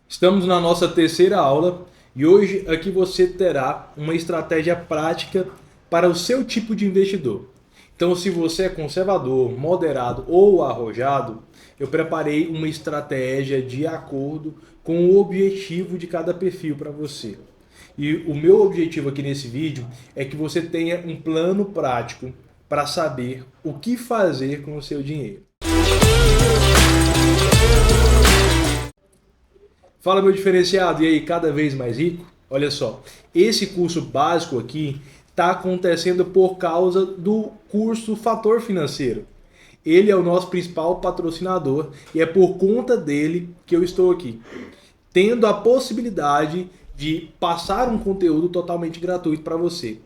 Estamos na nossa terceira aula e hoje aqui você terá uma estratégia prática para o seu tipo de investidor. Então, se você é conservador, moderado ou arrojado, eu preparei uma estratégia de acordo com o objetivo de cada perfil para você. E o meu objetivo aqui nesse vídeo é que você tenha um plano prático para saber o que fazer com o seu dinheiro. Fala, meu diferenciado, e aí, cada vez mais rico? Olha só, esse curso básico aqui está acontecendo por causa do curso Fator Financeiro. Ele é o nosso principal patrocinador e é por conta dele que eu estou aqui, tendo a possibilidade de passar um conteúdo totalmente gratuito para você.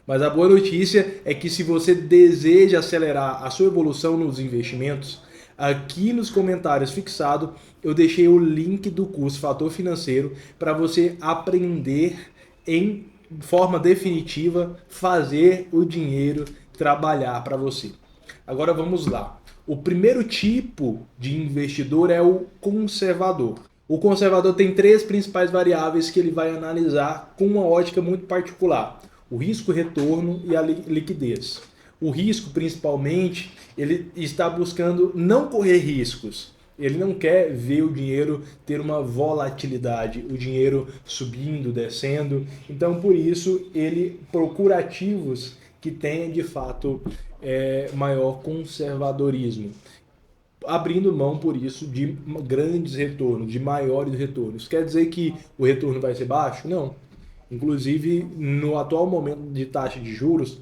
Mas a boa notícia é que se você deseja acelerar a sua evolução nos investimentos, aqui nos comentários fixado eu deixei o link do curso Fator Financeiro para você aprender em forma definitiva fazer o dinheiro trabalhar para você. Agora vamos lá. O primeiro tipo de investidor é o conservador. O conservador tem três principais variáveis que ele vai analisar com uma ótica muito particular: o risco-retorno e a liquidez. O risco, principalmente, ele está buscando não correr riscos. Ele não quer ver o dinheiro ter uma volatilidade, o dinheiro subindo, descendo. Então, por isso, ele procura ativos que tenham, de fato, maior conservadorismo, abrindo mão por isso de grandes retornos, de maiores retornos. Quer dizer que o retorno vai ser baixo? Não. Inclusive, no atual momento de taxa de juros,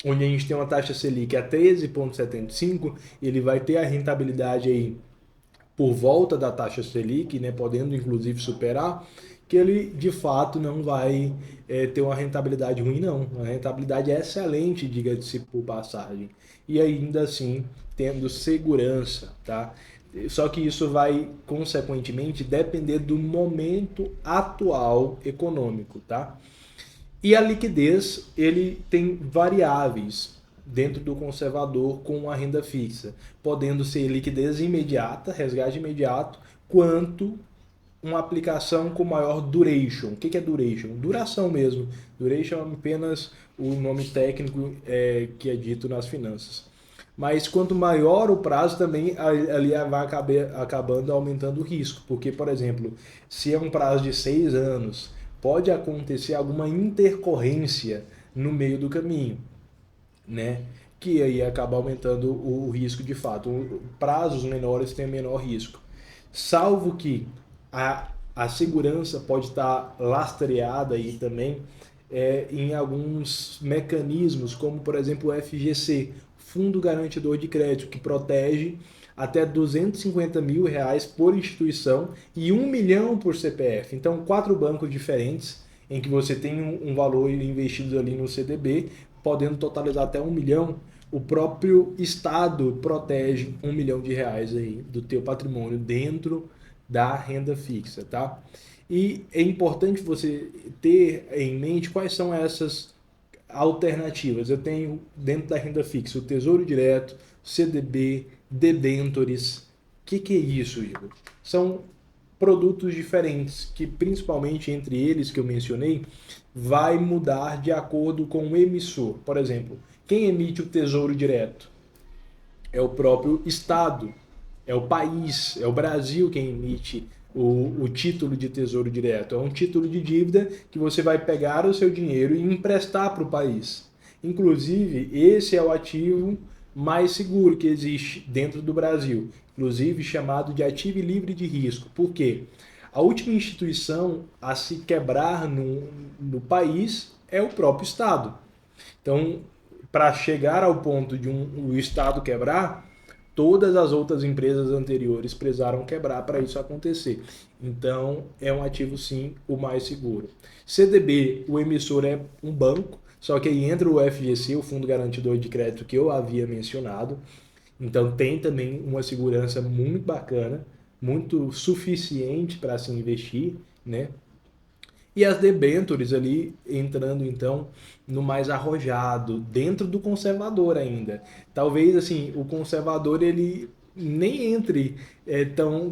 onde a gente tem uma taxa Selic a 13,75, ele vai ter a rentabilidade aí por volta da taxa Selic, né, podendo inclusive superar, que ele de fato não vai ter uma rentabilidade ruim, não. A rentabilidade é excelente, diga-se por passagem. E ainda assim, tendo segurança, tá? Só que isso vai, consequentemente, depender do momento atual econômico, tá? E a liquidez, ele tem variáveis dentro do conservador com a renda fixa, podendo ser liquidez imediata, resgate imediato, quanto uma aplicação com maior duration. O que é duration? Duração mesmo. Duration é apenas o nome técnico que é dito nas finanças. Mas quanto maior o prazo, também ali vai acabando aumentando o risco. Porque, por exemplo, se é um prazo de 6 anos, pode acontecer alguma intercorrência no meio do caminho, né? Que aí acaba aumentando o risco de fato. Prazos menores têm menor risco. Salvo que a segurança pode estar lastreada aí também em alguns mecanismos, como por exemplo o FGC, Fundo Garantidor de Crédito, que protege até R$ 250 mil por instituição e 1 milhão por CPF. Então, quatro bancos diferentes em que você tem um valor investido ali no CDB, podendo totalizar até 1 milhão. O próprio Estado protege R$ 1 milhão aí do teu patrimônio dentro da renda fixa, tá? E é importante você ter em mente quais são essas alternativas. Eu tenho dentro da renda fixa o Tesouro Direto, CDB, debentures. O que é isso, Igor? São produtos diferentes que, principalmente entre eles que eu mencionei, vai mudar de acordo com o emissor. Por exemplo, quem emite o Tesouro Direto? É o próprio Estado, é o país, é o Brasil quem emite o título de tesouro direto. É um título de dívida que você vai pegar o seu dinheiro e emprestar para o país. Inclusive, esse é o ativo mais seguro que existe dentro do Brasil, inclusive chamado de ativo livre de risco. Por quê? A última instituição a se quebrar no país é o próprio Estado. Então, para chegar ao ponto de o Estado quebrar, todas as outras empresas anteriores precisaram quebrar para isso acontecer. Então, é um ativo sim o mais seguro. CDB, o emissor é um banco, só que aí entra o FGC, o Fundo Garantidor de Crédito que eu havia mencionado. Então, tem também uma segurança muito bacana, muito suficiente para se investir, né? E as debentures ali entrando então no mais arrojado, dentro do conservador ainda. Talvez assim, o conservador ele nem entre tão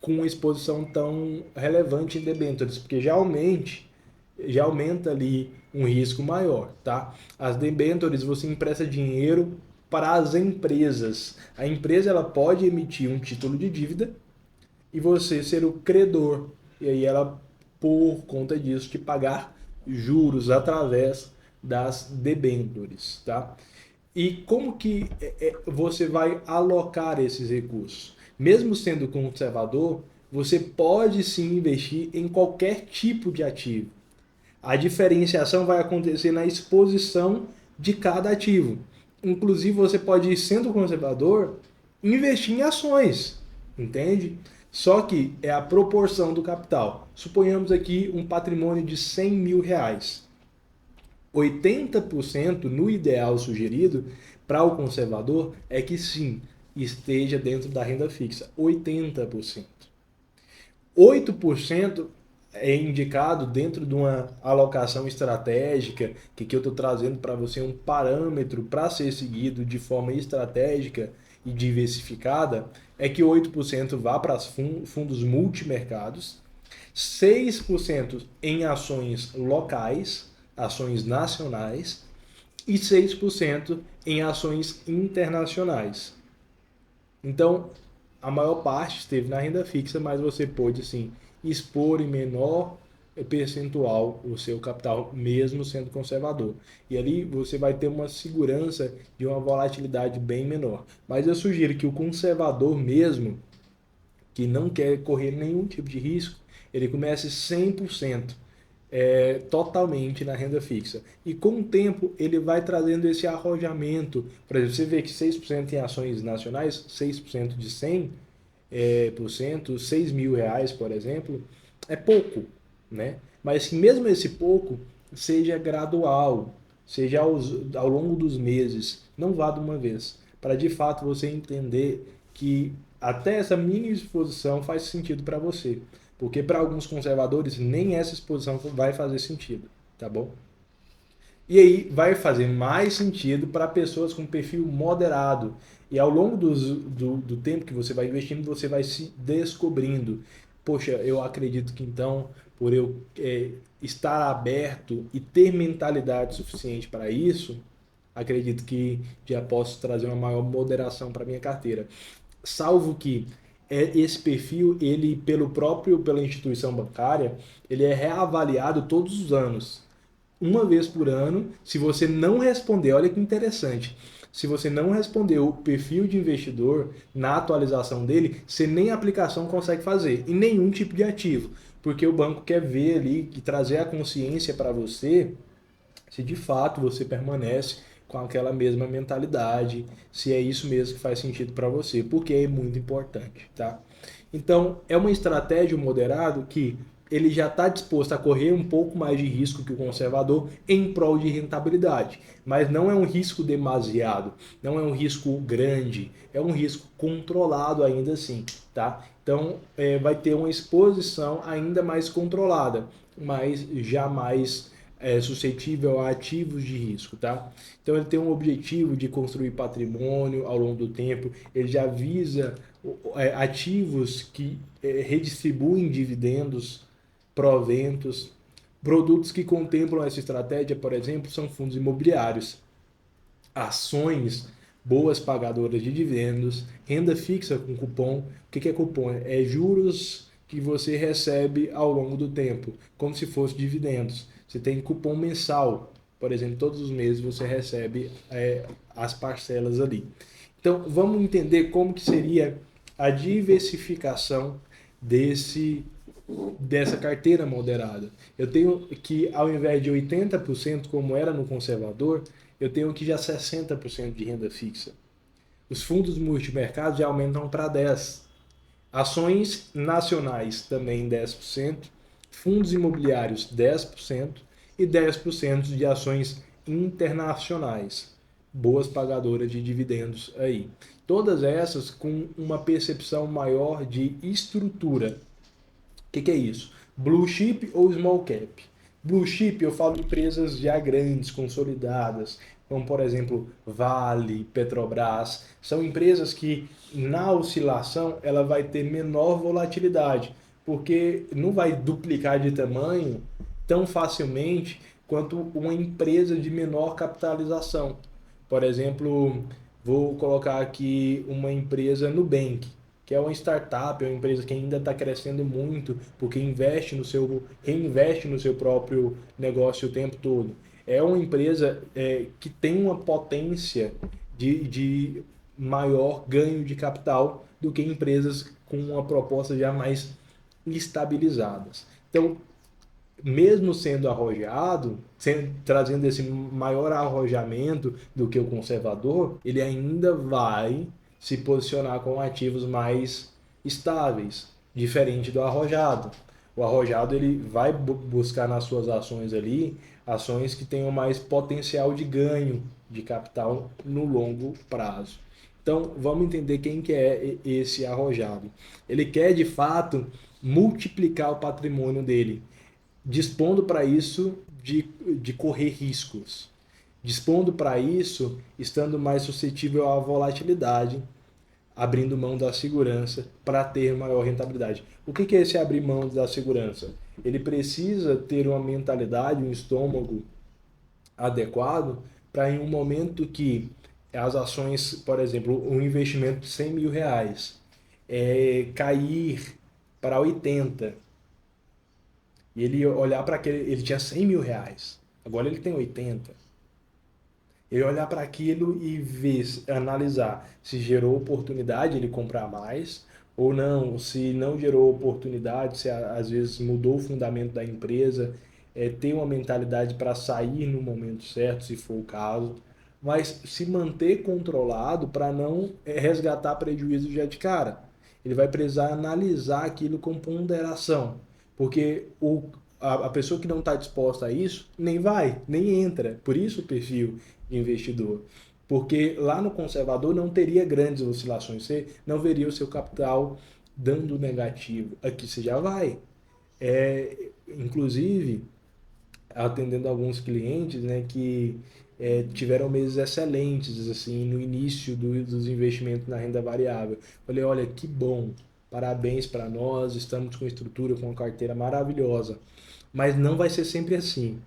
com uma exposição tão relevante em debêntures, porque já aumenta ali um risco maior, tá? As debêntures você empresta dinheiro para as empresas. A empresa ela pode emitir um título de dívida e você ser o credor. E aí ela, por conta disso, te pagar juros através das debêntures, tá? E como que você vai alocar esses recursos? Mesmo sendo conservador, você pode sim investir em qualquer tipo de ativo. A diferenciação vai acontecer na exposição de cada ativo. Inclusive, você pode, sendo conservador, investir em ações, entende? Só que é a proporção do capital. Suponhamos aqui um patrimônio de 100 mil reais. 80% no ideal sugerido para o conservador é que sim, esteja dentro da renda fixa. 80%. 8% é indicado dentro de uma alocação estratégica, que eu estou trazendo para você um parâmetro para ser seguido de forma estratégica e diversificada, é que 8% vá para os fundos multimercados, 6% em ações locais, ações nacionais, e 6% em ações internacionais. Então, a maior parte esteve na renda fixa, mas você pôde sim expor em menor percentual o seu capital, mesmo sendo conservador. E ali você vai ter uma segurança de uma volatilidade bem menor. Mas eu sugiro que o conservador mesmo, que não quer correr nenhum tipo de risco, ele comece 100%, totalmente na renda fixa. E com o tempo ele vai trazendo esse arrojamento. Por exemplo, você vê que 6% em ações nacionais, 6% de 100%, 6 mil reais, por exemplo, é pouco, né? Mas que mesmo esse pouco seja gradual, seja ao longo dos meses, não vá de uma vez, para de fato você entender que até essa mini exposição faz sentido para você. Porque para alguns conservadores nem essa exposição vai fazer sentido, tá bom? E aí vai fazer mais sentido para pessoas com perfil moderado. E ao longo do tempo que você vai investindo, você vai se descobrindo. Poxa, eu acredito que então, por eu estar aberto e ter mentalidade suficiente para isso, acredito que já posso trazer uma maior moderação para minha carteira. Salvo que esse perfil, ele pela instituição bancária, ele é reavaliado todos os anos. Uma vez por ano, se você não responder, olha que interessante, se você não responder o perfil de investidor na atualização dele, você nem aplicação consegue fazer em nenhum tipo de ativo, porque o banco quer ver ali e trazer a consciência para você se de fato você permanece com aquela mesma mentalidade, se é isso mesmo que faz sentido para você, porque é muito importante, tá? Então, é uma estratégia moderado que ele já está disposto a correr um pouco mais de risco que o conservador em prol de rentabilidade, mas não é um risco demasiado, não é um risco grande, é um risco controlado ainda assim, tá? Então, vai ter uma exposição ainda mais controlada, mas jamais suscetível a ativos de risco, tá? Então ele tem um objetivo de construir patrimônio ao longo do tempo, ele já visa ativos que redistribuem dividendos, proventos, produtos que contemplam essa estratégia, por exemplo, são fundos imobiliários, ações boas pagadoras de dividendos, renda fixa com cupom. O que é cupom? É juros que você recebe ao longo do tempo, como se fosse dividendos. Você tem cupom mensal, por exemplo, todos os meses você recebe as parcelas ali. Então, vamos entender como que seria a diversificação dessa carteira moderada. Eu tenho que, ao invés de 80%, como era no conservador, eu tenho que já 60% de renda fixa. Os fundos multimercados já aumentam para 10%. Ações nacionais também 10%. Fundos imobiliários 10% e 10% de ações internacionais. Boas pagadoras de dividendos aí. Todas essas com uma percepção maior de estrutura. O que é isso? Blue chip ou small cap? Blue chip eu falo empresas já grandes, consolidadas, como por exemplo Vale, Petrobras, são empresas que na oscilação ela vai ter menor volatilidade, porque não vai duplicar de tamanho tão facilmente quanto uma empresa de menor capitalização. Por exemplo, vou colocar aqui uma empresa Nubank, que é uma startup, é uma empresa que ainda está crescendo muito, porque reinveste no seu próprio negócio o tempo todo. É uma empresa que tem uma potência de maior ganho de capital do que empresas com uma proposta já mais estabilizadas. Então, mesmo sendo arrojado, trazendo esse maior arrojamento do que o conservador, ele ainda vai se posicionar com ativos mais estáveis, diferente do arrojado. O arrojado ele vai buscar nas suas ações ali ações que tenham mais potencial de ganho de capital no longo prazo. Então, vamos entender quem que é esse arrojado. Ele quer, de fato, multiplicar o patrimônio dele, dispondo para isso de correr riscos, dispondo para isso, estando mais suscetível à volatilidade, abrindo mão da segurança para ter maior rentabilidade. O que é esse abrir mão da segurança? Ele precisa ter uma mentalidade, um estômago adequado para em um momento que as ações, por exemplo, um investimento de 100 mil reais cair para 80, e ele olhar para aquele, ele tinha 100 mil reais, agora ele tem 80. Ele olhar para aquilo e ver, analisar se gerou oportunidade ele comprar mais ou não, se não gerou oportunidade, se às vezes mudou o fundamento da empresa, ter uma mentalidade para sair no momento certo, se for o caso, mas se manter controlado para não resgatar prejuízo já de cara. Ele vai precisar analisar aquilo com ponderação, porque a pessoa que não está disposta a isso nem vai, nem entra. Por isso o perfil de investidor. Porque lá no conservador não teria grandes oscilações, você não veria o seu capital dando negativo. Aqui você já vai. Inclusive, atendendo alguns clientes, né, que tiveram meses excelentes assim no início dos investimentos na renda variável. Falei, olha, que bom, parabéns para nós, estamos com estrutura, com uma carteira maravilhosa. Mas não vai ser sempre assim,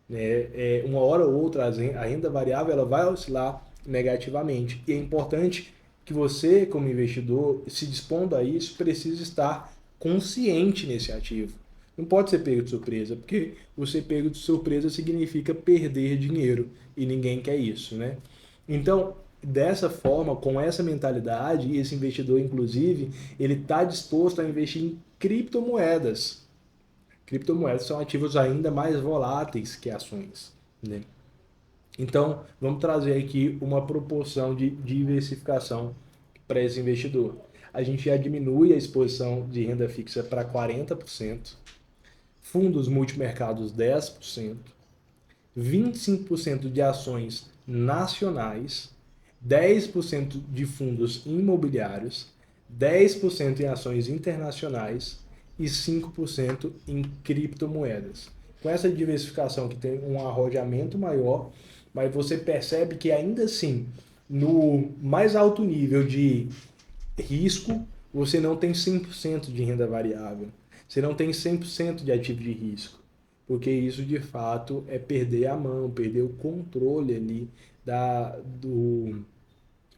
né? Uma hora ou outra a renda variável ela vai oscilar negativamente. E é importante que você, como investidor, se dispondo a isso, precisa estar consciente nesse ativo. Não pode ser pego de surpresa, porque você pego de surpresa significa perder dinheiro e ninguém quer isso, né? Então, dessa forma, com essa mentalidade, esse investidor, inclusive, ele está disposto a investir em criptomoedas. Criptomoedas são ativos ainda mais voláteis que ações, né? Então, vamos trazer aqui uma proporção de diversificação para esse investidor. A gente já diminui a exposição de renda fixa para 40%, fundos multimercados 10%, 25% de ações nacionais, 10% de fundos imobiliários, 10% em ações internacionais e 5% em criptomoedas. Com essa diversificação que tem um arrojamento maior, mas você percebe que ainda assim, no mais alto nível de risco, você não tem 100% de renda variável. Você não tem 100% de ativo de risco. Porque isso, de fato, é perder a mão, perder o controle ali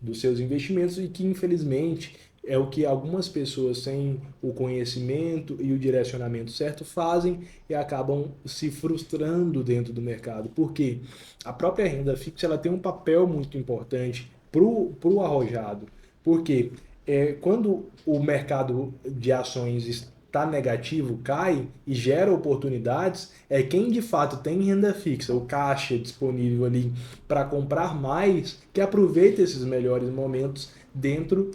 dos seus investimentos e que, infelizmente, é o que algumas pessoas sem o conhecimento e o direcionamento certo fazem e acabam se frustrando dentro do mercado. Porque a própria renda fixa ela tem um papel muito importante para o arrojado. Porque quando o mercado de ações está negativo, cai e gera oportunidades, é quem de fato tem renda fixa, o caixa disponível ali para comprar mais, que aproveita esses melhores momentos dentro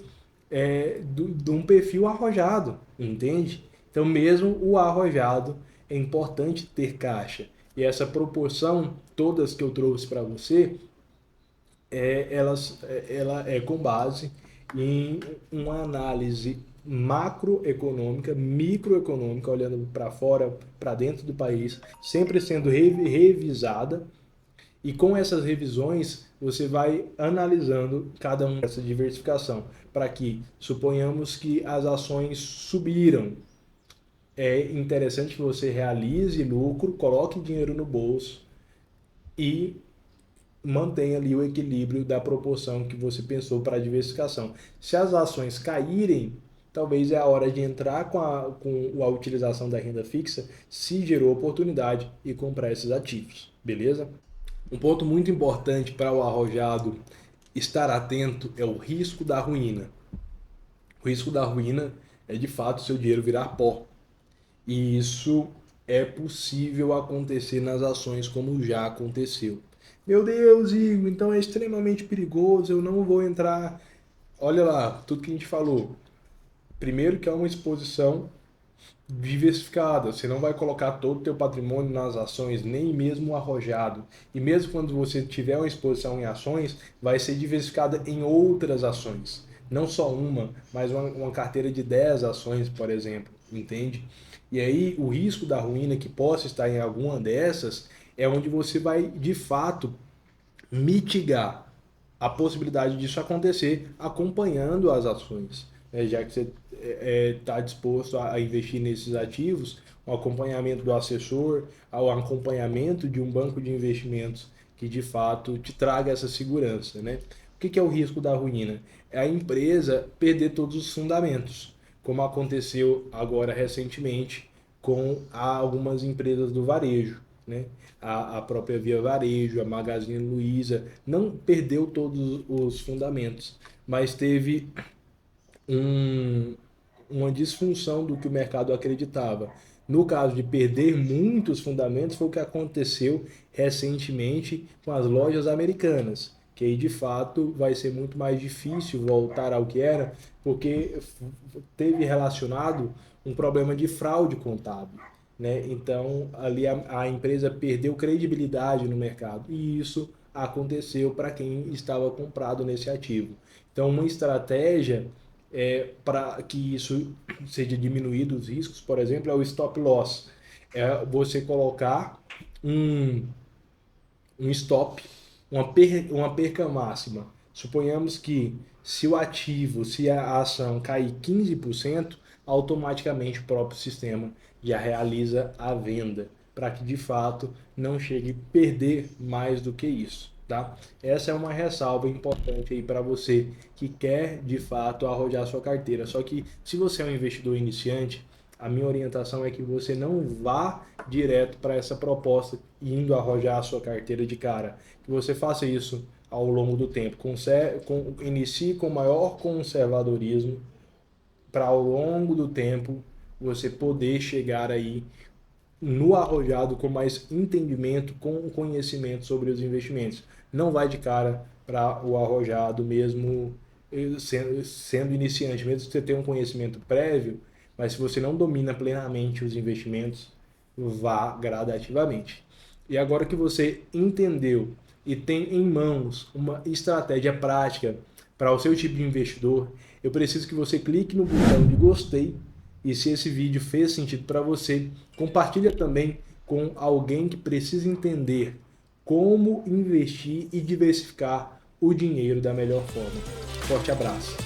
de um perfil arrojado, entende? Então, mesmo o arrojado, é importante ter caixa. E essa proporção, todas que eu trouxe para você, ela é com base em uma análise macroeconômica, microeconômica, olhando para fora, para dentro do país, sempre sendo revisada E com essas revisões, você vai analisando cada uma dessa diversificação, para que, suponhamos que as ações subiram, é interessante que você realize lucro, coloque dinheiro no bolso e mantenha ali o equilíbrio da proporção que você pensou para a diversificação. Se as ações caírem, talvez é a hora de entrar com a utilização da renda fixa, se gerou oportunidade, e comprar esses ativos, beleza? Um ponto muito importante para o arrojado estar atento é o risco da ruína. O risco da ruína é de fato seu dinheiro virar pó. E isso é possível acontecer nas ações, como já aconteceu. Meu Deus, Igor, então é extremamente perigoso, eu não vou entrar. Olha lá, tudo que a gente falou. Primeiro que é uma exposição diversificada, você não vai colocar todo o teu patrimônio nas ações, nem mesmo arrojado. E mesmo quando você tiver uma exposição em ações, vai ser diversificada em outras ações. Não só uma, mas uma carteira de 10 ações, por exemplo, entende? E aí o risco da ruína que possa estar em alguma dessas é onde você vai, de fato, mitigar a possibilidade disso acontecer acompanhando as ações. Já que você está disposto a investir nesses ativos, o acompanhamento do assessor, ao acompanhamento de um banco de investimentos que de fato te traga essa segurança, né? O que é o risco da ruína? É a empresa perder todos os fundamentos, como aconteceu agora recentemente com algumas empresas do varejo, né? A própria Via Varejo, a Magazine Luiza, não perdeu todos os fundamentos, mas teve uma disfunção do que o mercado acreditava. No caso de perder muitos fundamentos, foi o que aconteceu recentemente com as lojas americanas, que aí de fato vai ser muito mais difícil voltar ao que era, porque teve relacionado um problema de fraude contábil, né? Então ali a empresa perdeu credibilidade no mercado, e isso aconteceu para quem estava comprado nesse ativo. Então uma estratégia para que isso seja diminuído os riscos, por exemplo, é o stop loss. É você colocar um stop, uma perca máxima. Suponhamos que se o ativo, se a ação cair 15%, automaticamente o próprio sistema já realiza a venda, para que de fato não chegue a perder mais do que isso. Tá? Essa é uma ressalva importante aí para você que quer de fato arrojar sua carteira. Só que se você é um investidor iniciante, a minha orientação é que você não vá direto para essa proposta indo arrojar a sua carteira de cara. Que você faça isso ao longo do tempo. Inicie com maior conservadorismo para ao longo do tempo você poder chegar aí no arrojado com mais entendimento, com conhecimento sobre os investimentos. Não vai de cara para o arrojado mesmo sendo iniciante, mesmo que você tenha um conhecimento prévio, mas se você não domina plenamente os investimentos, vá gradativamente. E agora que você entendeu e tem em mãos uma estratégia prática para o seu tipo de investidor, eu preciso que você clique no botão de gostei. E se esse vídeo fez sentido para você, compartilha também com alguém que precisa entender como investir e diversificar o dinheiro da melhor forma. Forte abraço!